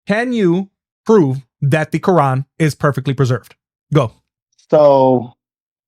Can you prove that the Quran is perfectly preserved? Go. So,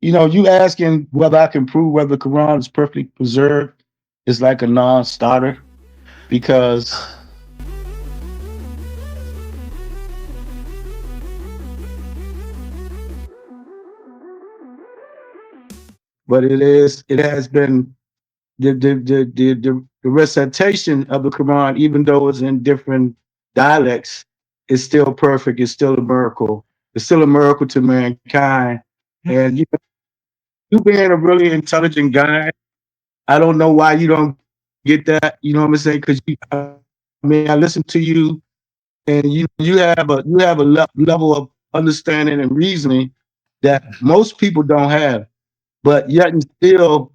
you asking whether I can prove whether the Quran is perfectly preserved is like a non-starter because but it has been the recitation of the Quran, even though it's in different dialects, is still perfect. It's still a miracle. It's still a miracle to mankind. And you being a really intelligent guy, I don't know why you don't get that. You know what I'm saying? Because I mean, I listen to you, and you have a level of understanding and reasoning that most people don't have. But yet and still,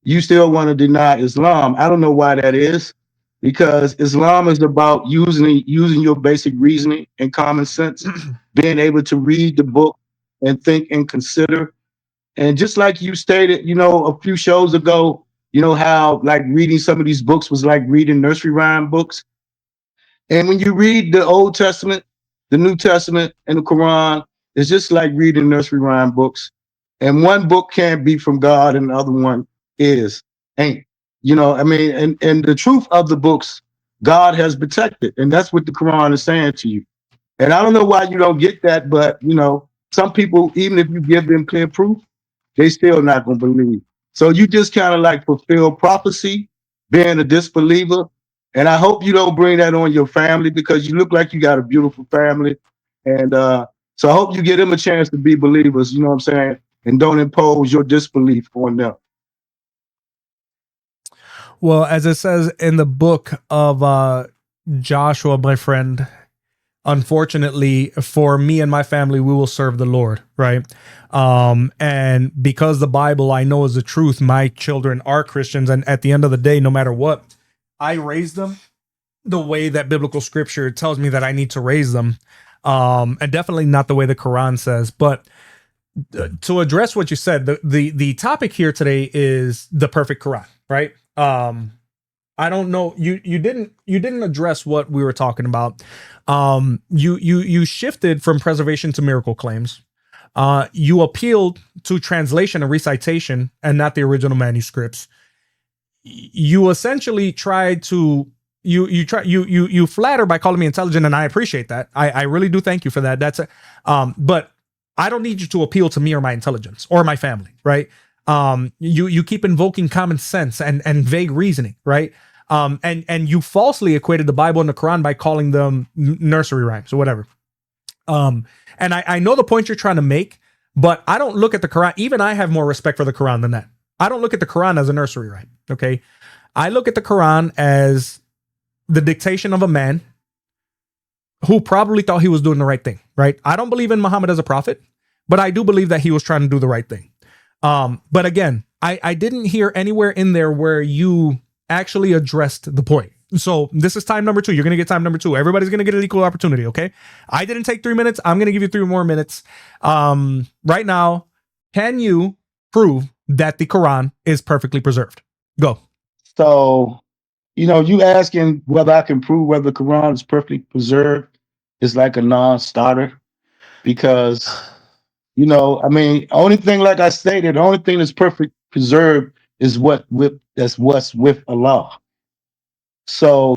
you still want to deny Islam. I don't know why that is, because Islam is about using your basic reasoning and common sense, being able to read the book and think and consider. And just like you stated, a few shows ago, how like reading some of these books was like reading nursery rhyme books. And when you read the Old Testament, the New Testament, and the Quran, it's just like reading nursery rhyme books. And one book can't be from God, and the other one is ain't. I mean, and the truth of the books, God has protected, and that's what the Quran is saying to you. And I don't know why you don't get that, but some people, even if you give them clear proof, they still not gonna believe. So you just kind of like fulfill prophecy, being a disbeliever. And I hope you don't bring that on your family because you look like you got a beautiful family. And so I hope you give them a chance to be believers, you know what I'm saying? And don't impose your disbelief on them. Well, as it says in the book of Joshua, my friend, unfortunately for me and my family, we will serve the Lord, right? And because the Bible I know is the truth, my children are Christians. And at the end of the day, no matter what, I raise them the way that biblical scripture tells me that I need to raise them. And definitely not the way the Quran says. But to address what you said, the topic here today is the perfect Quran, right? I don't know. You didn't address what we were talking about. You shifted from preservation to miracle claims. You appealed to translation and recitation and not the original manuscripts. You essentially tried to you flatter by calling me intelligent, and I appreciate that. I really do thank you for that. But I don't need you to appeal to me or my intelligence or my family, right? You keep invoking common sense and vague reasoning, right? And you falsely equated the Bible and the Quran by calling them nursery rhymes or whatever. And I know the point you're trying to make, but I don't look at the Quran. Even I have more respect for the Quran than that. I don't look at the Quran as a nursery rhyme. Okay. I look at the Quran as the dictation of a man who probably thought he was doing the right thing, right? I don't believe in Muhammad as a prophet, but I do believe that he was trying to do the right thing. But again, I didn't hear anywhere in there where you actually addressed the point. So this is time number 2. You're going to get time number 2. Everybody's going to get an equal opportunity. Okay. I didn't take 3 minutes. I'm going to give you 3 more minutes. Right now, can you prove that the Quran is perfectly preserved? Go. So, you asking whether I can prove whether the Quran is perfectly preserved is like a non-starter because I mean, only thing, like I stated, the only thing that's perfect preserved is that's what's with Allah. So,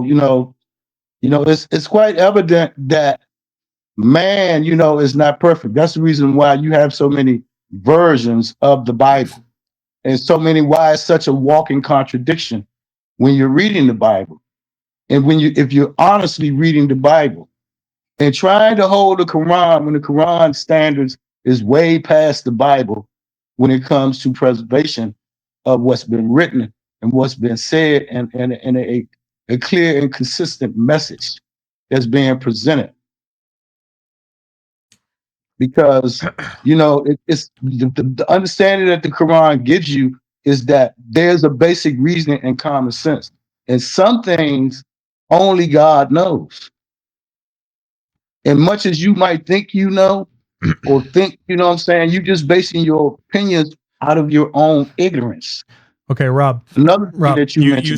it's quite evident that man, is not perfect. That's the reason why you have so many versions of the Bible and why it's such a walking contradiction when you're reading the Bible. And if you're honestly reading the Bible and trying to hold the Quran when the Quran standards is way past the Bible when it comes to preservation of what's been written and what's been said and a clear and consistent message that's being presented. Because, it's the understanding that the Quran gives you is that there's a basic reasoning and common sense. And some things only God knows. And much as you might think or think, you know what I'm saying, you just basing your opinions out of your own ignorance. Okay, Rob. Another thing Rob, that you mentioned. you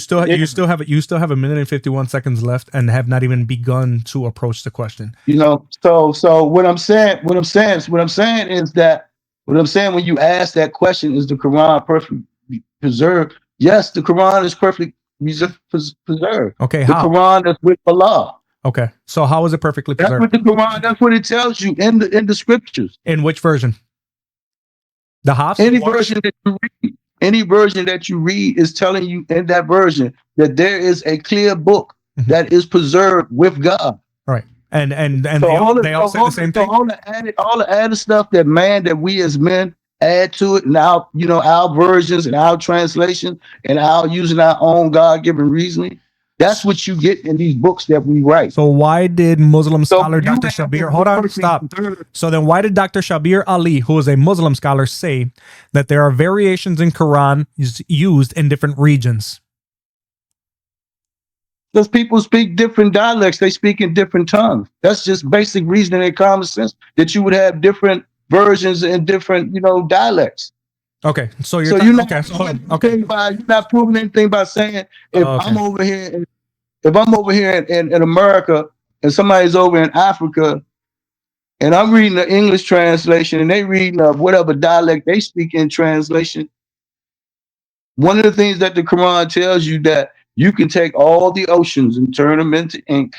still have a minute and 51 seconds left and have not even begun to approach the question. You know, so what I'm saying is that when you ask that question, is the Quran perfectly preserved? Yes, the Quran is perfectly preserved. Okay, The how? Quran is with Allah. Okay, so how is it perfectly That's preserved? what the Quran. That's what it tells you in the scriptures. In which version? The Hafs? Any version that you read is telling you in that version that there is a clear book that is preserved with God. Right. And So they all say the same thing. all the added stuff that we as men add to it now, our versions and our translation and our using our own God-given reasoning. That's what you get in these books that we write. So why did Muslim scholar Dr. Shabir, hold on, stop. So then why did Dr. Shabir Ali, who is a Muslim scholar, say that there are variations in Quran used in different regions? Because people speak different dialects, they speak in different tongues. That's just basic reasoning and common sense that you would have different versions and different, dialects. Okay, so you're not you're not proving anything by saying I'm over here, if I'm over here in America and somebody's over in Africa, and I'm reading the English translation and they reading whatever dialect they speak in translation. One of the things that the Quran tells you that you can take all the oceans and turn them into ink.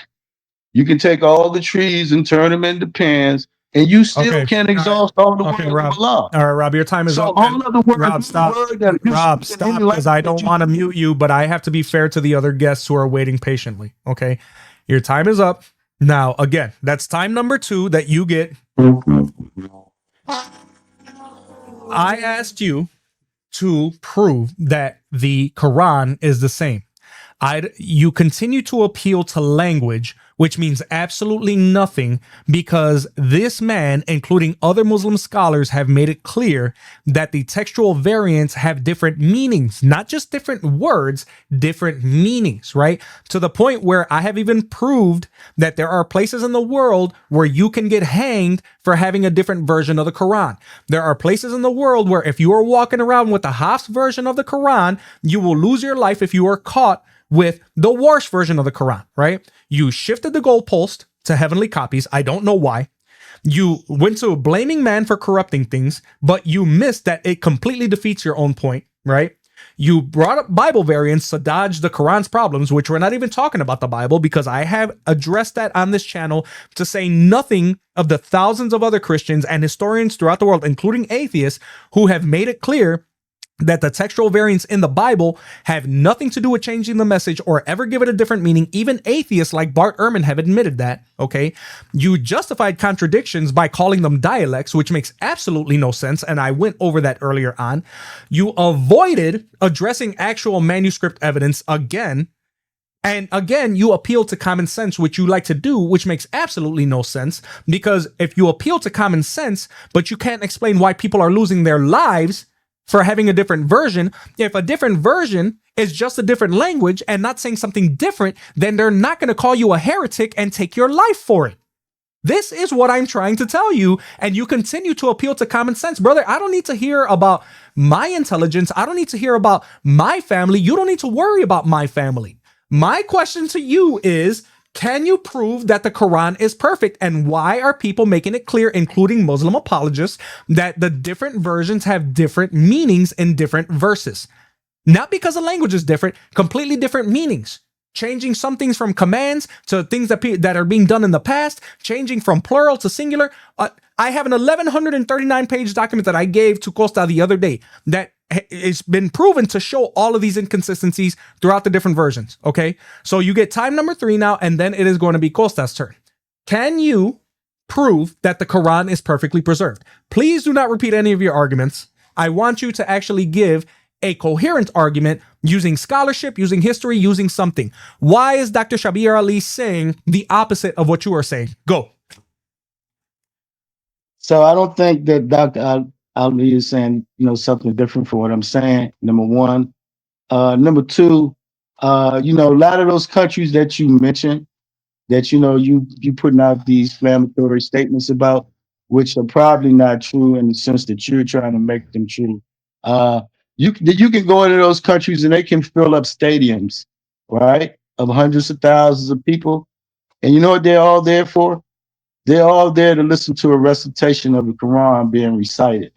You can take all the trees and turn them into pens, and you still can't exhaust all the words of Allah. All right, Rob, your time is up. All of the words, Rob, stop. Rob, stop, because I don't want to mute you, but I have to be fair to the other guests who are waiting patiently. Okay, your time is up. Now, again, that's time number 2 that you get. I asked you to prove that the Quran is the same. You continue to appeal to language, which means absolutely nothing, because this man, including other Muslim scholars, have made it clear that the textual variants have different meanings, not just different words, different meanings, right? To the point where I have even proved that there are places in the world where you can get hanged for having a different version of the Quran. There are places in the world where if you are walking around with the Hafs version of the Quran, you will lose your life if you are caught with the Warsh version of the Quran, right? You shifted the goalpost to heavenly copies. I don't know why. You went to blaming man for corrupting things, but you missed that it completely defeats your own point, right? You brought up Bible variants to dodge the Quran's problems, which we're not even talking about the Bible, because I have addressed that on this channel, to say nothing of the thousands of other Christians and historians throughout the world, including atheists, who have made it clear that the textual variants in the Bible have nothing to do with changing the message or ever give it a different meaning. Even atheists like Bart Ehrman have admitted that, okay? You justified contradictions by calling them dialects, which makes absolutely no sense, and I went over that earlier on. You avoided addressing actual manuscript evidence again, and again, you appeal to common sense, which you like to do, which makes absolutely no sense, because if you appeal to common sense, but you can't explain why people are losing their lives for having a different version, if a different version is just a different language and not saying something different, then they're not going to call you a heretic and take your life for it. This is what I'm trying to tell you, and you continue to appeal to common sense. Brother, I don't need to hear about my intelligence. I don't need to hear about my family. You don't need to worry about my family. My question to you is, can you prove that the Quran is perfect? And why are people making it clear, including Muslim apologists, that the different versions have different meanings in different verses? Not because the language is different, completely different meanings. Changing some things from commands to things that are being done in the past, changing from plural to singular. I have an 1,139 page document that I gave to Costa the other day that it's been proven to show all of these inconsistencies throughout the different versions. Okay, so you get time number 3 now, and then it is going to be Costa's turn. Can you prove that the Quran is perfectly preserved? Please do not repeat any of your arguments. I want you to actually give a coherent argument using scholarship, using history, using something. Why is Dr. Shabir Ali saying the opposite of what you are saying? Go. So I don't think that Dr. Ali is saying, something different from what I'm saying. Number one. Number two, a lot of those countries that you mentioned, that you putting out these inflammatory statements about, which are probably not true in the sense that you're trying to make them true. You can go into those countries and they can fill up stadiums, right, of hundreds of thousands of people. And you know what they're all there for? They're all there to listen to a recitation of the Quran being recited.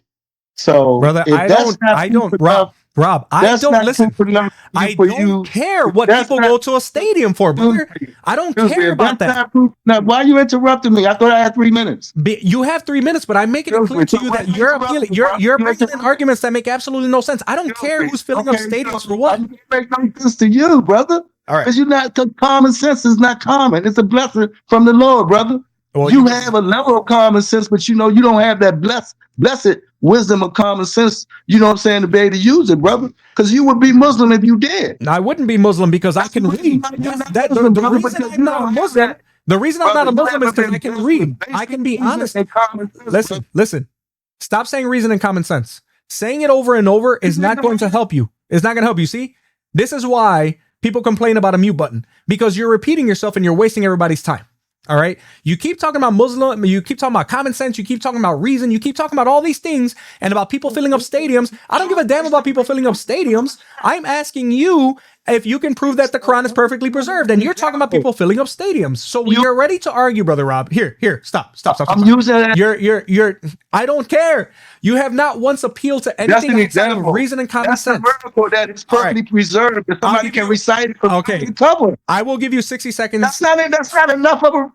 So brother, if that's not proof enough, Rob, I that's don't not listen. proof enough I for don't you. care what That's people not- go to a stadium for, brother. I don't care If about that's that. not proof enough, why you interrupting me? I thought I had 3 minutes. You have 3 minutes, but I'm making it clear to you that you're appealing. You're bringing in arguments that make absolutely no sense. I don't care who's filling up stadiums for what. I make no sense to you, brother. All right. Because you're not, common sense is not common. It's a blessing from the Lord, brother. Well, you have a level of common sense, but you know you don't have that blessed wisdom of common sense, you know what I'm saying, to be able to use it, brother. Because you would be Muslim if you did. I wouldn't be Muslim because I can read. The reason I'm not a Muslim is because I can read. I can be honest. Listen. Stop saying reason and common sense. Saying it over and over is not going to help you. It's not going to help you. See, this is why people complain about a mute button, because you're repeating yourself and you're wasting everybody's time. All right. You keep talking about Muslim, you keep talking about common sense, you keep talking about reason, you keep talking about all these things and about people filling up stadiums. I don't give a damn about people filling up stadiums. I'm asking you if you can prove that the Quran is perfectly preserved, and you're talking about people filling up stadiums. So you're ready to argue, brother Rob. Here, stop. I'm using that. You're I don't care. You have not once appealed to anything outside of reason and common sense. That's a miracle that is perfectly preserved. If somebody can recite it from cover. I will give you 60 seconds. That's not enough of a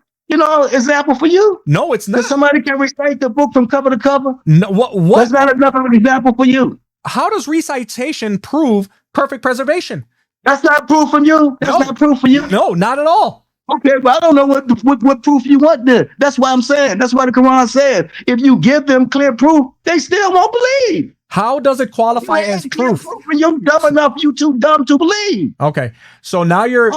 example for you. No, it's not. That somebody can recite the book from cover to cover. No, what? That's not enough of an example for you. How does recitation prove perfect preservation? That's not proof from you. That's not proof for you. No, not at all. Okay, well, I don't know what proof you want there. That's why I'm saying. That's why the Quran said, if you give them clear proof, they still won't believe. How does it qualify as proof? You're dumb enough. You too dumb to believe. Okay, so now you're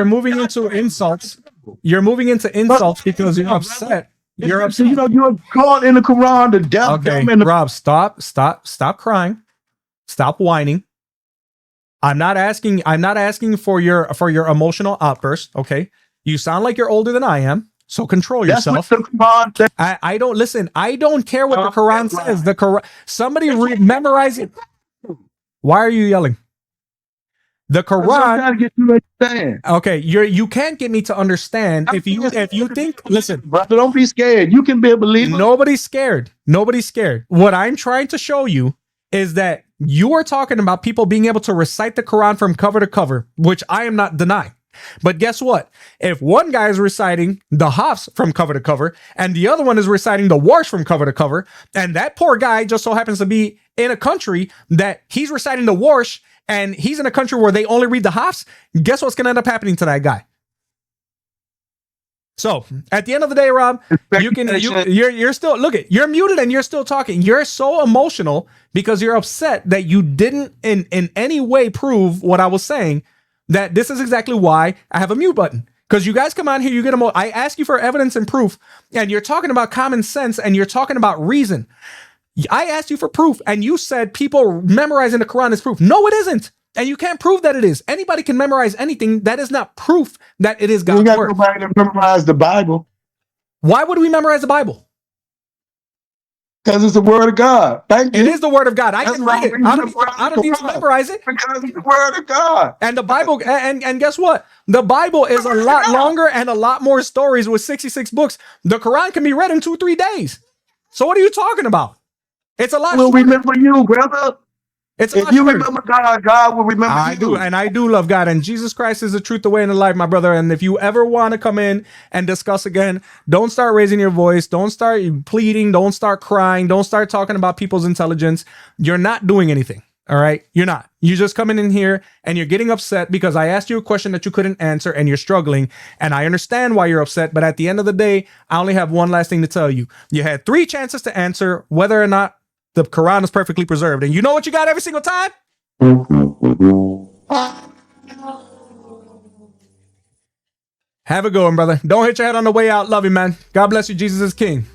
moving into insults. You're moving into insults because you're upset. You're upset. You know, you're called in the Quran the devil. Okay, Rob, stop crying. Stop whining. I'm not asking for your emotional outburst. Okay, you sound like you're older than I am, so control yourself. That's what the Quran says. I don't listen. I don't care what the Quran says. The Quran. Somebody memorize it. Why are you yelling? The Quran. Okay, you can't get me to understand if you think. Listen, brother, don't be scared. You can be a believer. Nobody's scared. Nobody's scared. What I'm trying to show you is that you are talking about people being able to recite the Quran from cover to cover, which I am not denying. But guess what? If one guy is reciting the Hafs from cover to cover, and the other one is reciting the Warsh from cover to cover, and that poor guy just so happens to be in a country that he's reciting the Warsh, and he's in a country where they only read the Hafs, guess what's going to end up happening to that guy? So at the end of the day, Rob, you're still you're muted and you're still talking. You're so emotional because you're upset that you didn't in any way prove what I was saying, that this is exactly why I have a mute button. Because you guys come on here, you get I ask you for evidence and proof, and you're talking about common sense and you're talking about reason. I asked you for proof and you said people memorizing the Quran is proof. No, it isn't. And you can't prove that it is. Anybody can memorize anything. That is not proof that it is God's word. You got to memorize the Bible. Why would we memorize the Bible? Because it's the word of God. Thank you. It is the word of God. I can read it. I don't need to memorize it. Because it's the word of God. And the Bible, and guess what? The Bible is a lot longer and a lot more stories with 66 books. The Quran can be read in 2-3 days. So what are you talking about? It's a lot. We'll remember you, brother. If you remember God, God will remember you. I do love God, and Jesus Christ is the truth, the way, and the life, my brother. And if you ever want to come in and discuss again, don't start raising your voice. Don't start pleading. Don't start crying. Don't start talking about people's intelligence. You're not doing anything. All right? You're not. You're just coming in here and you're getting upset because I asked you a question that you couldn't answer and you're struggling. And I understand why you're upset. But at the end of the day, I only have one last thing to tell you. You had 3 chances to answer whether or not the Quran is perfectly preserved. And you know what you got every single time? Have a good one, brother. Don't hit your head on the way out. Love you, man. God bless you. Jesus is King.